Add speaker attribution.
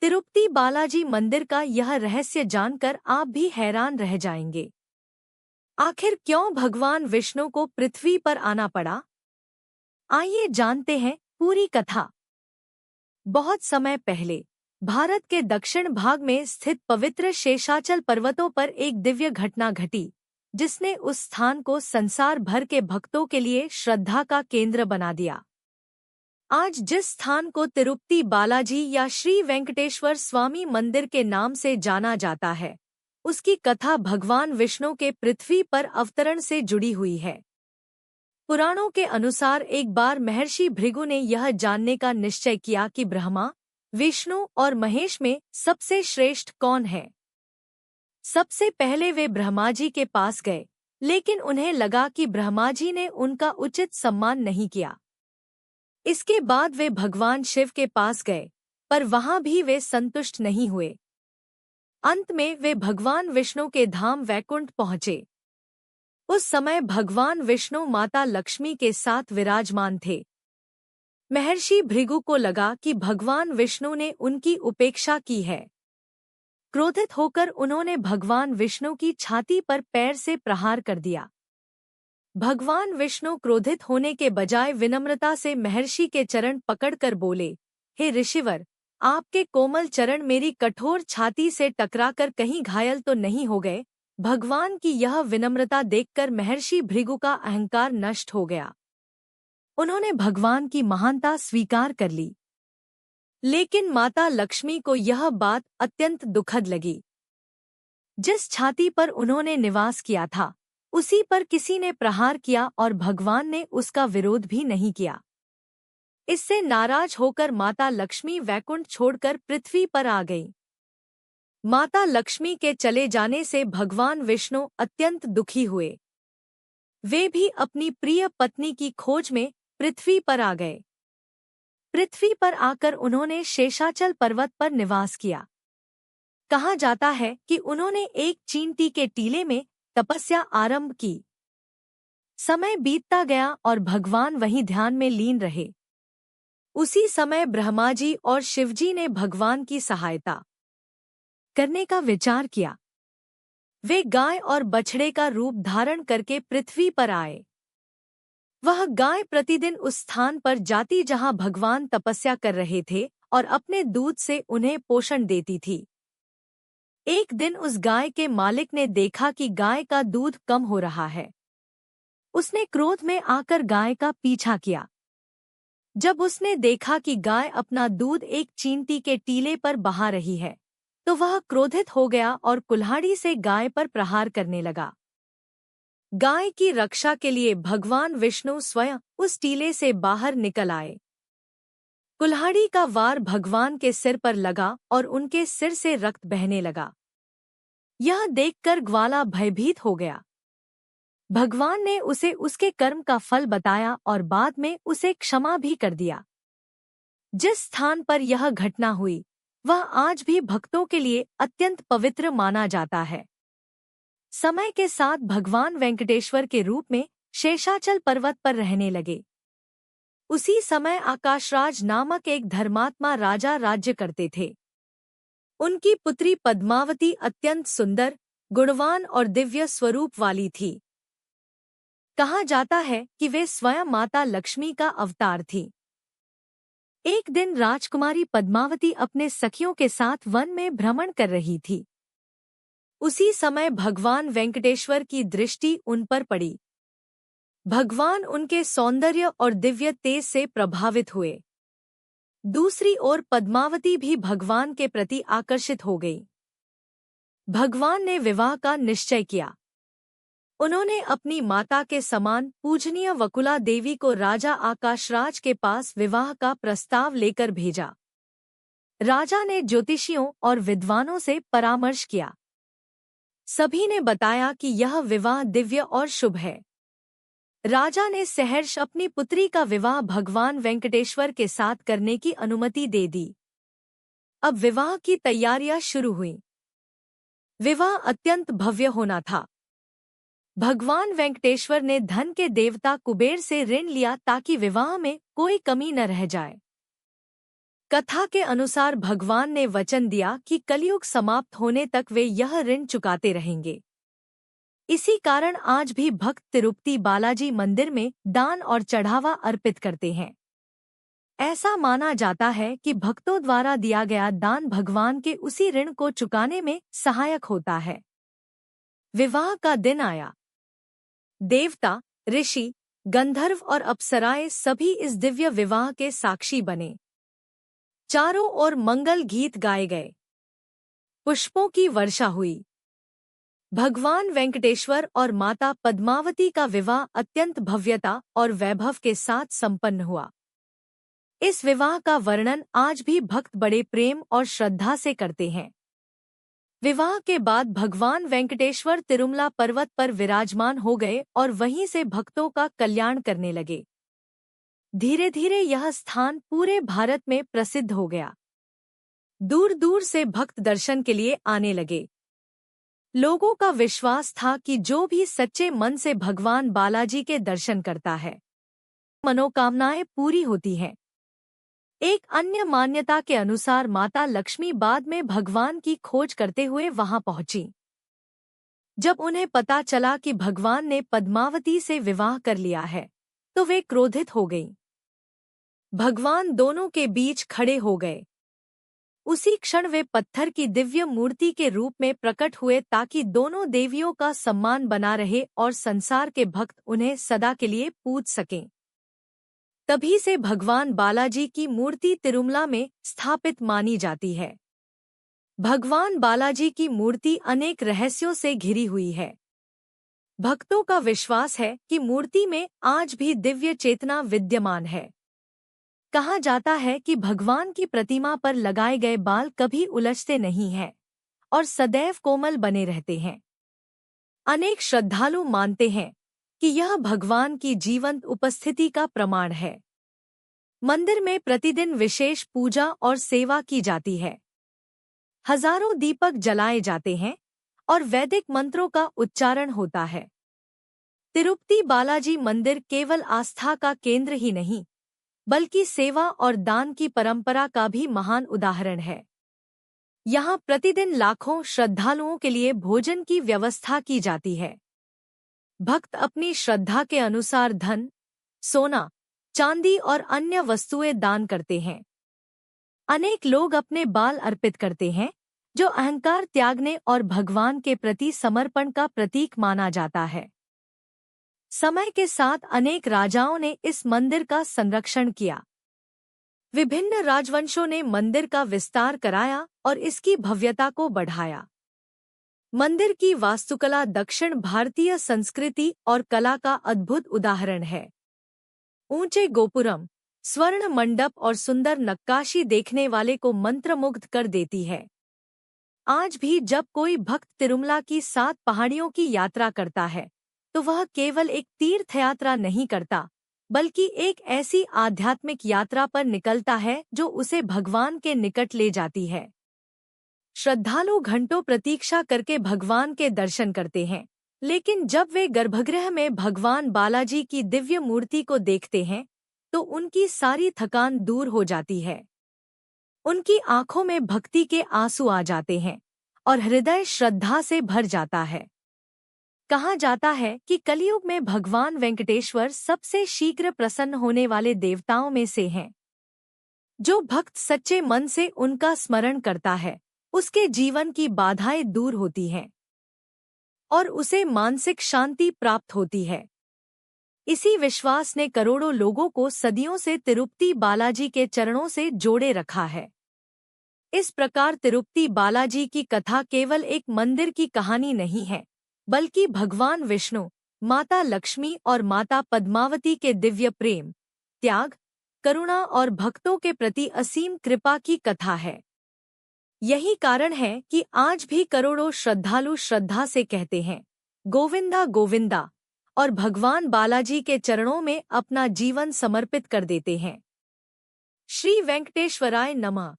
Speaker 1: तिरुपति बालाजी मंदिर का यह रहस्य जानकर आप भी हैरान रह जाएंगे। आखिर क्यों भगवान विष्णु को पृथ्वी पर आना पड़ा? आइए जानते हैं पूरी कथा। बहुत समय पहले भारत के दक्षिण भाग में स्थित पवित्र शेषाचल पर्वतों पर एक दिव्य घटना घटी, जिसने उस स्थान को संसार भर के भक्तों के लिए श्रद्धा का केंद्र बना दिया। आज जिस स्थान को तिरुपति बालाजी या श्री वेंकटेश्वर स्वामी मंदिर के नाम से जाना जाता है, उसकी कथा भगवान विष्णु के पृथ्वी पर अवतरण से जुड़ी हुई है। पुराणों के अनुसार एक बार महर्षि भृगु ने यह जानने का निश्चय किया कि ब्रह्मा, विष्णु और महेश में सबसे श्रेष्ठ कौन है। सबसे पहले वे ब्रह्मा जी के पास गए, लेकिन उन्हें लगा कि ब्रह्मा जी ने उनका उचित सम्मान नहीं किया। इसके बाद वे भगवान शिव के पास गए, पर वहां भी वे संतुष्ट नहीं हुए। अंत में वे भगवान विष्णु के धाम वैकुंठ पहुंचे। उस समय भगवान विष्णु माता लक्ष्मी के साथ विराजमान थे। महर्षि भृगु को लगा कि भगवान विष्णु ने उनकी उपेक्षा की है। क्रोधित होकर उन्होंने भगवान विष्णु की छाती पर पैर से प्रहार कर दिया। भगवान विष्णु क्रोधित होने के बजाय विनम्रता से महर्षि के चरण पकड़कर बोले, हे ऋषिवर, आपके कोमल चरण मेरी कठोर छाती से टकराकर कहीं घायल तो नहीं हो गए। भगवान की यह विनम्रता देखकर महर्षि भृगु का अहंकार नष्ट हो गया। उन्होंने भगवान की महानता स्वीकार कर ली। लेकिन माता लक्ष्मी को यह बात अत्यंत दुखद लगी। जिस छाती पर उन्होंने निवास किया था, उसी पर किसी ने प्रहार किया और भगवान ने उसका विरोध भी नहीं किया। इससे नाराज होकर माता लक्ष्मी वैकुंठ छोड़कर पृथ्वी पर आ गई। माता लक्ष्मी के चले जाने से भगवान विष्णु अत्यंत दुखी हुए। वे भी अपनी प्रिय पत्नी की खोज में पृथ्वी पर आ गए। पृथ्वी पर आकर उन्होंने शेषाचल पर्वत पर निवास किया। कहा जाता है कि उन्होंने एक चींटी के टीले में तपस्या आरंभ की। समय बीतता गया और भगवान वहीं ध्यान में लीन रहे। उसी समय ब्रह्मा जी और शिवजी ने भगवान की सहायता करने का विचार किया। वे गाय और बछड़े का रूप धारण करके पृथ्वी पर आए। वह गाय प्रतिदिन उस स्थान पर जाती जहां भगवान तपस्या कर रहे थे और अपने दूध से उन्हें पोषण देती थी। एक दिन उस गाय के मालिक ने देखा कि गाय का दूध कम हो रहा है। उसने क्रोध में आकर गाय का पीछा किया। जब उसने देखा कि गाय अपना दूध एक चींटी के टीले पर बहा रही है, तो वह क्रोधित हो गया और कुल्हाड़ी से गाय पर प्रहार करने लगा। गाय की रक्षा के लिए भगवान विष्णु स्वयं उस टीले से बाहर निकल आए। कुल्हाड़ी का वार भगवान के सिर पर लगा और उनके सिर से रक्त बहने लगा। यह देखकर ग्वाला भयभीत हो गया। भगवान ने उसे उसके कर्म का फल बताया और बाद में उसे क्षमा भी कर दिया। जिस स्थान पर यह घटना हुई, वह आज भी भक्तों के लिए अत्यंत पवित्र माना जाता है। समय के साथ भगवान वेंकटेश्वर के रूप में शेषाचल पर्वत पर रहने लगे। उसी समय आकाशराज नामक एक धर्मात्मा राजा राज्य करते थे। उनकी पुत्री पद्मावती अत्यंत सुंदर, गुणवान और दिव्य स्वरूप वाली थी। कहा जाता है कि वे स्वयं माता लक्ष्मी का अवतार थी। एक दिन राजकुमारी पद्मावती अपने सखियों के साथ वन में भ्रमण कर रही थी। उसी समय भगवान वेंकटेश्वर की दृष्टि उन पर पड़ी। भगवान उनके सौंदर्य और दिव्य तेज से प्रभावित हुए। दूसरी ओर पद्मावती भी भगवान के प्रति आकर्षित हो गई। भगवान ने विवाह का निश्चय किया। उन्होंने अपनी माता के समान पूजनीय वकुला देवी को राजा आकाशराज के पास विवाह का प्रस्ताव लेकर भेजा। राजा ने ज्योतिषियों और विद्वानों से परामर्श किया। सभी ने बताया कि यह विवाह दिव्य और शुभ है। राजा ने सहर्ष अपनी पुत्री का विवाह भगवान वेंकटेश्वर के साथ करने की अनुमति दे दी। अब विवाह की तैयारियां शुरू हुईं। विवाह अत्यंत भव्य होना था। भगवान वेंकटेश्वर ने धन के देवता कुबेर से ऋण लिया ताकि विवाह में कोई कमी न रह जाए। कथा के अनुसार भगवान ने वचन दिया कि कलयुग समाप्त होने तक वे यह ऋण चुकाते रहेंगे। इसी कारण आज भी भक्त तिरुपति बालाजी मंदिर में दान और चढ़ावा अर्पित करते हैं। ऐसा माना जाता है कि भक्तों द्वारा दिया गया दान भगवान के उसी ऋण को चुकाने में सहायक होता है। विवाह का दिन आया। देवता, ऋषि, गंधर्व और अप्सराएं सभी इस दिव्य विवाह के साक्षी बने। चारों ओर मंगल गीत गाए गए, पुष्पों की वर्षा हुई। भगवान वेंकटेश्वर और माता पद्मावती का विवाह अत्यंत भव्यता और वैभव के साथ संपन्न हुआ। इस विवाह का वर्णन आज भी भक्त बड़े प्रेम और श्रद्धा से करते हैं। विवाह के बाद भगवान वेंकटेश्वर तिरुमला पर्वत पर विराजमान हो गए और वहीं से भक्तों का कल्याण करने लगे। धीरे धीरे यह स्थान पूरे भारत में प्रसिद्ध हो गया। दूर दूर से भक्त दर्शन के लिए आने लगे। लोगों का विश्वास था कि जो भी सच्चे मन से भगवान बालाजी के दर्शन करता है, मनोकामनाएं पूरी होती हैं। एक अन्य मान्यता के अनुसार माता लक्ष्मी बाद में भगवान की खोज करते हुए वहां पहुंची। जब उन्हें पता चला कि भगवान ने पद्मावती से विवाह कर लिया है, तो वे क्रोधित हो गईं। भगवान दोनों के बीच खड़े हो गए। उसी क्षण वे पत्थर की दिव्य मूर्ति के रूप में प्रकट हुए ताकि दोनों देवियों का सम्मान बना रहे और संसार के भक्त उन्हें सदा के लिए पूज सकें। तभी से भगवान बालाजी की मूर्ति तिरुमला में स्थापित मानी जाती है। भगवान बालाजी की मूर्ति अनेक रहस्यों से घिरी हुई है। भक्तों का विश्वास है कि मूर्ति में आज भी दिव्य चेतना विद्यमान है। कहा जाता है कि भगवान की प्रतिमा पर लगाए गए बाल कभी उलझते नहीं हैं और सदैव कोमल बने रहते हैं। अनेक श्रद्धालु मानते हैं कि यह भगवान की जीवंत उपस्थिति का प्रमाण है। मंदिर में प्रतिदिन विशेष पूजा और सेवा की जाती है। हजारों दीपक जलाए जाते हैं और वैदिक मंत्रों का उच्चारण होता है। तिरुपति बालाजी मंदिर केवल आस्था का केंद्र ही नहीं, बल्कि सेवा और दान की परंपरा का भी महान उदाहरण है। यहाँ प्रतिदिन लाखों श्रद्धालुओं के लिए भोजन की व्यवस्था की जाती है। भक्त अपनी श्रद्धा के अनुसार धन, सोना, चांदी और अन्य वस्तुएं दान करते हैं। अनेक लोग अपने बाल अर्पित करते हैं, जो अहंकार त्यागने और भगवान के प्रति समर्पण का प्रतीक माना जाता है। समय के साथ अनेक राजाओं ने इस मंदिर का संरक्षण किया। विभिन्न राजवंशों ने मंदिर का विस्तार कराया और इसकी भव्यता को बढ़ाया। मंदिर की वास्तुकला दक्षिण भारतीय संस्कृति और कला का अद्भुत उदाहरण है। ऊंचे गोपुरम, स्वर्ण मंडप और सुंदर नक्काशी देखने वाले को मंत्रमुग्ध कर देती है। आज भी जब कोई भक्त तिरुमला की 7 पहाड़ियों की यात्रा करता है, तो वह केवल एक तीर्थ यात्रा नहीं करता, बल्कि एक ऐसी आध्यात्मिक यात्रा पर निकलता है जो उसे भगवान के निकट ले जाती है। श्रद्धालु घंटों प्रतीक्षा करके भगवान के दर्शन करते हैं, लेकिन जब वे गर्भगृह में भगवान बालाजी की दिव्य मूर्ति को देखते हैं, तो उनकी सारी थकान दूर हो जाती है। उनकी आंखों में भक्ति के आंसू आ जाते हैं और हृदय श्रद्धा से भर जाता है। कहा जाता है कि कलयुग में भगवान वेंकटेश्वर सबसे शीघ्र प्रसन्न होने वाले देवताओं में से हैं। जो भक्त सच्चे मन से उनका स्मरण करता है, उसके जीवन की बाधाएं दूर होती हैं और उसे मानसिक शांति प्राप्त होती है। इसी विश्वास ने करोड़ों लोगों को सदियों से तिरुपति बालाजी के चरणों से जोड़े रखा है। इस प्रकार तिरुपति बालाजी की कथा केवल एक मंदिर की कहानी नहीं है, बल्कि भगवान विष्णु, माता लक्ष्मी और माता पद्मावती के दिव्य प्रेम, त्याग, करुणा और भक्तों के प्रति असीम कृपा की कथा है। यही कारण है कि आज भी करोड़ों श्रद्धालु श्रद्धा से कहते हैं, गोविंदा गोविंदा, और भगवान बालाजी के चरणों में अपना जीवन समर्पित कर देते हैं। श्री वेंकटेश्वराय नमः।